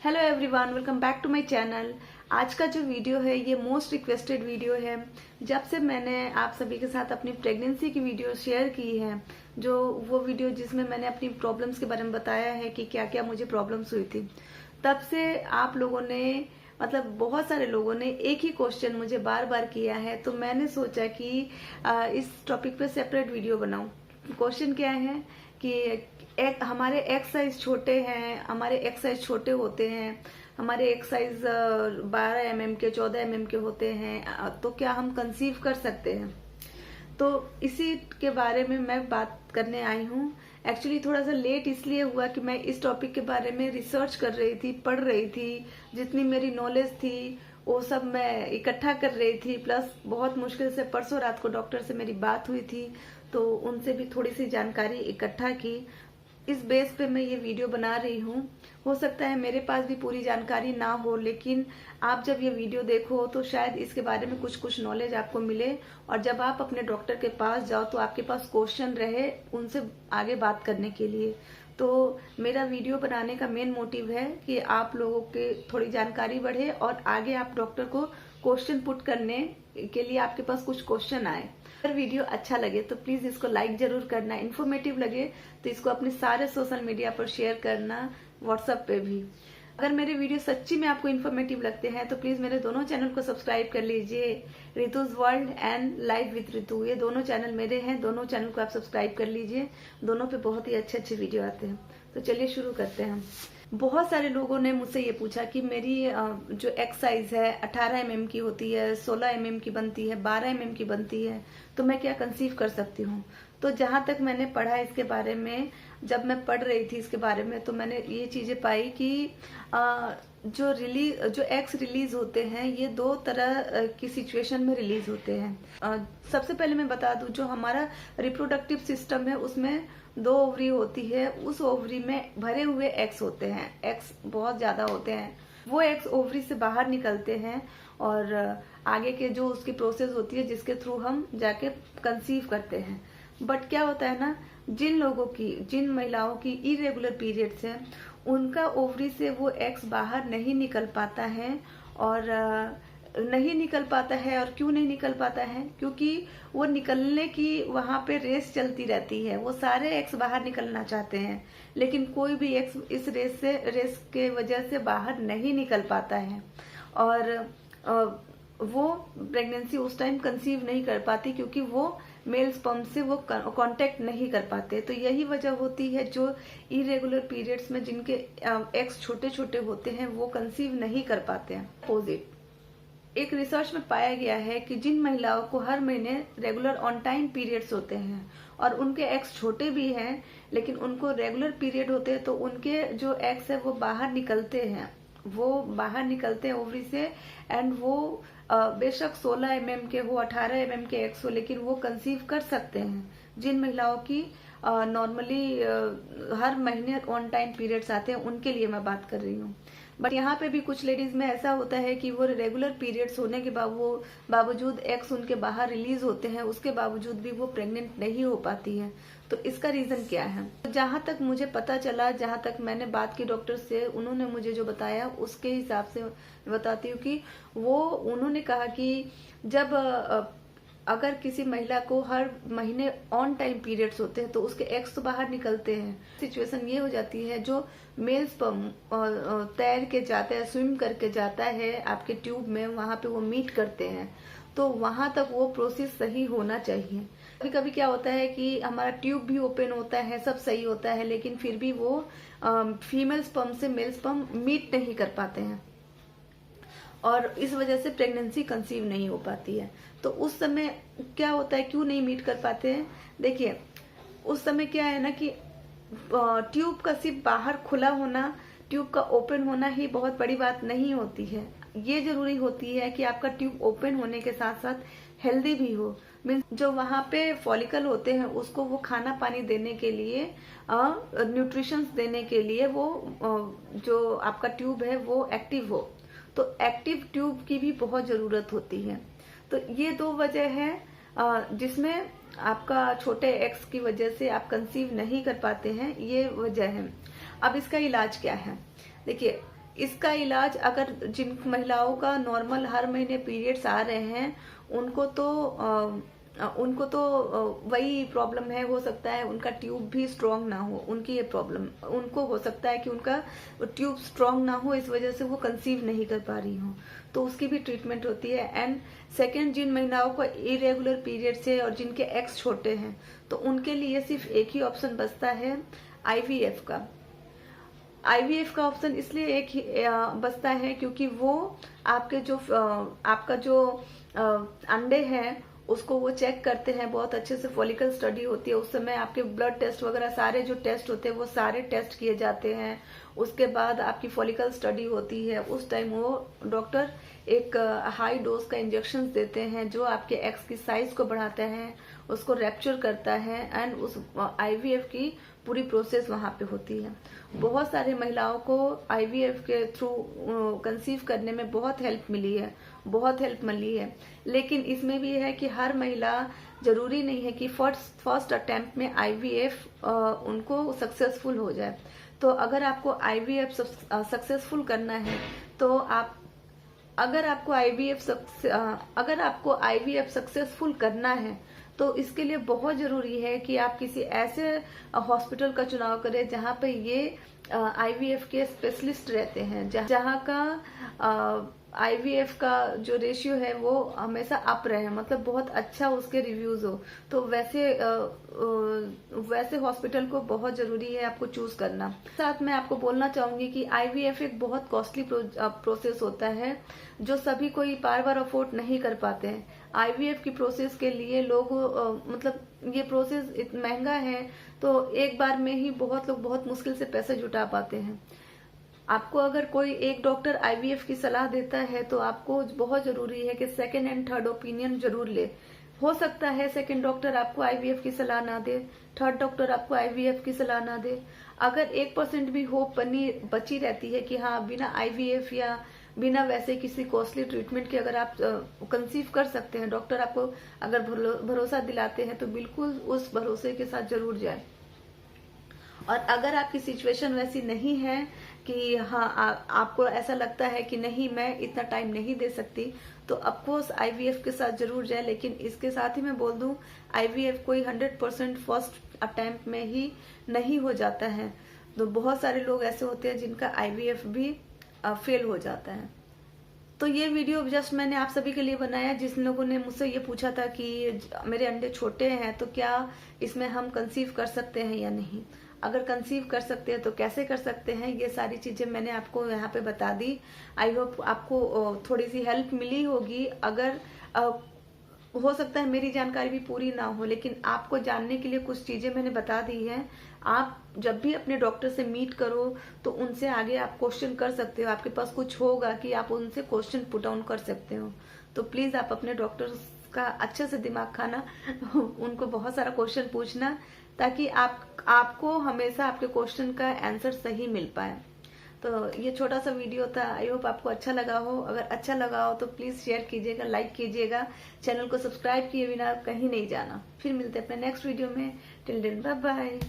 Hello everyone, welcome back to my channel. आज का जो वीडियो है ये मोस्ट रिक्वेस्टेड वीडियो है। जब से मैंने आप सभी के साथ अपनी प्रेगनेंसी की वीडियो शेयर की है, जो वो वीडियो जिसमें मैंने अपनी प्रॉब्लम्स के बारे में बताया है कि क्या क्या मुझे प्रॉब्लम्स हुई थी, तब से आप लोगों ने बहुत सारे लोगों ने एक ही क्वेश्चन मुझे बार बार किया है। तो मैंने सोचा कि इस टॉपिक पे सेपरेट वीडियो बनाऊं। क्वेश्चन क्या है कि हमारे एक्स साइज छोटे हैं, हमारे एक्स साइज छोटे होते हैं, हमारे एक्स साइज 12 mm के 14 mm के होते हैं, तो क्या हम कंसीव कर सकते हैं? तो इसी के बारे में मैं बात करने आई हूँ। एक्चुअली थोड़ा सा लेट इसलिए हुआ कि मैं इस टॉपिक के बारे में रिसर्च कर रही थी, पढ़ रही थी, जितनी मेरी नॉलेज थी वो सब मैं इकट्ठा कर रही थी। प्लस बहुत मुश्किल से परसों रात को डॉक्टर से मेरी बात हुई थी, तो उनसे भी थोड़ी सी जानकारी इकट्ठा की। इस बेस पे मैं ये वीडियो बना रही हूँ। हो सकता है मेरे पास भी पूरी जानकारी ना हो, लेकिन आप जब ये वीडियो देखो तो शायद इसके बारे में कुछ नॉलेज आपको मिले, और जब आप अपने डॉक्टर के पास जाओ तो आपके पास क्वेश्चन रहे उनसे आगे बात करने के लिए। तो मेरा वीडियो बनाने का मेन मोटिव है कि आप लोगों के थोड़ी जानकारी बढ़े और आगे आप डॉक्टर को क्वेश्चन पुट करने के लिए आपके पास कुछ क्वेश्चन आए। अगर वीडियो अच्छा लगे तो प्लीज इसको लाइक जरूर करना, इन्फॉर्मेटिव लगे तो इसको अपने सारे सोशल मीडिया पर शेयर करना, व्हाट्सएप पे भी। अगर मेरे वीडियो सच्ची में आपको इन्फॉर्मेटिव लगते हैं तो प्लीज मेरे दोनों चैनल को सब्सक्राइब कर लीजिए। Ritu's world and life with Ritu, ये दोनों चैनल मेरे हैं, दोनों चैनल को आप सब्सक्राइब कर लीजिए। दोनों पे बहुत ही अच्छे अच्छे वीडियो आते हैं। तो चलिए शुरू करते हैं। बहुत सारे लोगों ने मुझसे ये पूछा कि मेरी जो एक्स साइज है 18 mm की होती है, 16 mm की बनती है, 12 mm की बनती है, तो मैं क्या कंसीव कर सकती हूँ? तो जहां तक मैंने पढ़ा इसके बारे में, जब मैं पढ़ रही थी इसके बारे में, तो मैंने ये चीजें पाई कि जो एग्स रिलीज होते हैं ये दो तरह की सिचुएशन में रिलीज होते हैं। सबसे पहले मैं बता दूं, जो हमारा रिप्रोडक्टिव सिस्टम है उसमें 2 ओवरी होती है। उस ओवरी में भरे हुए एग्स होते हैं, एग्स बहुत ज्यादा होते हैं। वो एग्स ओवरी से बाहर निकलते हैं और आगे के जो उसकी प्रोसेस होती है जिसके थ्रू हम जाके कंसीव करते हैं। बट क्या होता है ना, जिन महिलाओं की इरेगुलर पीरियड्स हैं, उनका ओवरी से वो एग्स बाहर नहीं निकल पाता है। और नहीं निकल पाता है, और क्यों नहीं निकल पाता है? क्योंकि वो निकलने की वहां पे रेस चलती रहती है। वो सारे एक्स बाहर निकलना चाहते हैं, लेकिन कोई भी एक्स इस रेस के वजह से बाहर नहीं निकल पाता है, और वो प्रेगनेंसी उस टाइम कंसीव नहीं कर पाती, क्योंकि वो मेल स्पर्म से वो कांटेक्ट नहीं कर पाते। तो यही वजह होती है जो इरेगुलर पीरियड्स में जिनके एक्स छोटे छोटे होते हैं वो कंसीव नहीं कर पाते हैं। अपोजिट एक रिसर्च में पाया गया है कि जिन महिलाओं को हर महीने रेगुलर ऑन टाइम पीरियड्स होते हैं और उनके एग्स छोटे भी हैं, लेकिन उनको रेगुलर पीरियड होते हैं, तो उनके जो एग्स है वो बाहर निकलते हैं, ओवरी से। एंड वो बेशक 16 mm के हो, 18 mm के एग्स हो, लेकिन वो कंसीव कर सकते हैं। जिन महिलाओं की नॉर्मली हर महीने ऑन टाइम पीरियड्स आते हैं उनके लिए मैं बात कर रही हूँ। बट यहाँ पे भी कुछ लेडीज में ऐसा होता है कि वो रेगुलर पीरियड्स होने के बावजूद एग्स उनके बाहर रिलीज होते हैं, उसके बावजूद भी वो प्रेग्नेंट नहीं हो पाती है। तो इसका रीजन क्या है? जहां तक मुझे पता चला, जहां तक मैंने बात की डॉक्टर से, उन्होंने मुझे जो बताया उसके हिसाब से बताती हूँ कि उन्होंने कहा कि जब अगर किसी महिला को हर महीने ऑन टाइम पीरियड्स होते हैं तो उसके एग्स तो बाहर निकलते हैं। सिचुएशन ये हो जाती है, जो मेल स्पर्म तैर के जाता है, स्विम करके जाता है आपके ट्यूब में, वहां पे वो मीट करते हैं, तो वहां तक वो प्रोसेस सही होना चाहिए। कभी कभी क्या होता है कि हमारा ट्यूब भी ओपन होता है, सब सही होता है, लेकिन फिर भी वो फीमेल स्पर्म से मेल स्पर्म मीट नहीं कर पाते हैं, और इस वजह से प्रेगनेंसी कंसीव नहीं हो पाती है। तो उस समय क्या होता है, क्यों नहीं मीट कर पाते हैं? देखिए, उस समय क्या है ना कि ट्यूब का सिर्फ बाहर खुला होना, ट्यूब का ओपन होना ही बहुत बड़ी बात नहीं होती है। ये जरूरी होती है कि आपका ट्यूब ओपन होने के साथ साथ हेल्दी भी हो। मीन्स जो वहां पे फॉलिकल होते हैं उसको वो खाना पानी देने के लिए, न्यूट्रिशंस देने के लिए, वो जो आपका ट्यूब है वो एक्टिव हो। तो एक्टिव ट्यूब की भी बहुत जरूरत होती है। तो ये 2 वजह है जिसमें आपका छोटे एक्स की वजह से आप कंसीव नहीं कर पाते हैं, ये वजह है। अब इसका इलाज क्या है? देखिए, इसका इलाज, अगर जिन महिलाओं का नॉर्मल हर महीने पीरियड्स आ रहे हैं उनको तो वही प्रॉब्लम है, हो सकता है उनका ट्यूब भी स्ट्रांग ना हो, उनकी ये प्रॉब्लम, उनको हो सकता है कि उनका ट्यूब स्ट्रांग ना हो, इस वजह से वो कंसीव नहीं कर पा रही हो, तो उसकी भी ट्रीटमेंट होती है। एंड सेकेंड, जिन महिलाओं को इरेगुलर पीरियड्स है और जिनके एग्स छोटे हैं, तो उनके लिए सिर्फ एक ही ऑप्शन बचता है, आईवीएफ का। आईवीएफ का ऑप्शन इसलिए एक ही बचता है क्योंकि वो आपका जो अंडे हैं उसको वो चेक करते हैं, बहुत अच्छे से फॉलिकल स्टडी होती है, उस समय आपके ब्लड टेस्ट वगैरह सारे जो टेस्ट होते हैं वो सारे टेस्ट किए जाते हैं। उसके बाद आपकी फॉलिकल स्टडी होती है, उस टाइम वो डॉक्टर एक हाई डोज का इंजेक्शन देते हैं जो आपके एग्स की साइज को बढ़ाता है, उसको रैप्चर करता है, एंड उस आईवीएफ की पूरी प्रोसेस वहां पे होती है। बहुत सारे महिलाओं को आईवीएफ के थ्रू कंसीव करने में बहुत हेल्प मिली है, लेकिन इसमें भी है कि हर महिला, जरूरी नहीं है कि फर्स्ट अटेम्प्ट में आईवीएफ उनको सक्सेसफुल हो जाए। तो अगर आपको आईवीएफ सक्सेसफुल करना है, तो अगर आपको आईवीएफ सक्सेसफुल करना है, तो इसके लिए बहुत जरूरी है कि आप किसी ऐसे हॉस्पिटल का चुनाव करें जहां पे ये आईवीएफ के स्पेशलिस्ट रहते हैं, जहां का आईवीएफ का जो रेशियो है वो हमेशा अप रहे, मतलब बहुत अच्छा उसके रिव्यूज हो। तो वैसे हॉस्पिटल को बहुत जरूरी है आपको चूज करना। साथ में आपको बोलना चाहूंगी कि आईवीएफ एक बहुत कॉस्टली प्रोसेस होता है जो सभी कोई बार बार अफोर्ड नहीं कर पाते हैं। आईवीएफ की प्रोसेस के लिए लोग मतलब ये प्रोसेस महंगा है, तो एक बार में ही बहुत लोग बहुत मुश्किल से पैसे जुटा पाते हैं। आपको अगर कोई एक डॉक्टर आईवीएफ की सलाह देता है तो आपको बहुत जरूरी है कि सेकंड एंड थर्ड ओपिनियन जरूर ले। हो सकता है सेकंड डॉक्टर आपको आईवीएफ की सलाह ना दे, थर्ड डॉक्टर आपको आईवीएफ की सलाह ना दे। अगर 1% भी होप बची रहती है कि हाँ, बिना आईवीएफ या बिना वैसे किसी कॉस्टली ट्रीटमेंट के अगर आप कंसीव कर सकते हैं, डॉक्टर आपको अगर भरोसा दिलाते हैं, तो बिल्कुल उस भरोसे के साथ जरूर जाए। और अगर आपकी सिचुएशन वैसी नहीं है कि हाँ, आपको ऐसा लगता है कि नहीं, मैं इतना टाइम नहीं दे सकती, तो अफकोर्स आईवीएफ के साथ जरूर जाए। लेकिन इसके साथ ही मैं बोल दूं, आईवीएफ कोई 100% फर्स्ट अटेम्प्ट में ही नहीं हो जाता है। तो बहुत सारे लोग ऐसे होते हैं जिनका आईवीएफ भी फेल हो जाता है। तो ये वीडियो जस्ट मैंने आप सभी के लिए बनाया जिन लोगों ने मुझसे ये पूछा था कि मेरे अंडे छोटे हैं तो क्या इसमें हम कंसीव कर सकते हैं या नहीं। अगर कंसीव कर सकते हैं तो कैसे कर सकते हैं, ये सारी चीजें मैंने आपको यहाँ पे बता दी। आई होप आपको थोड़ी सी हेल्प मिली होगी। अगर हो सकता है मेरी जानकारी भी पूरी ना हो, लेकिन आपको जानने के लिए कुछ चीजें मैंने बता दी है। आप जब भी अपने डॉक्टर से मीट करो तो उनसे आगे आप क्वेश्चन कर सकते हो, आपके पास कुछ होगा कि आप उनसे क्वेश्चन पुट ऑन कर सकते हो। तो प्लीज आप अपने डॉक्टर का अच्छे से दिमाग खाना, उनको बहुत सारा क्वेश्चन पूछना, ताकि आपको हमेशा आपके क्वेश्चन का आंसर सही मिल पाए। तो ये छोटा सा वीडियो था, आई होप आपको अच्छा लगा हो। अगर अच्छा लगा हो तो प्लीज शेयर कीजिएगा, लाइक कीजिएगा, चैनल को सब्सक्राइब किए बिना कहीं नहीं जाना। फिर मिलते हैं अपने नेक्स्ट वीडियो में। Till then bye bye.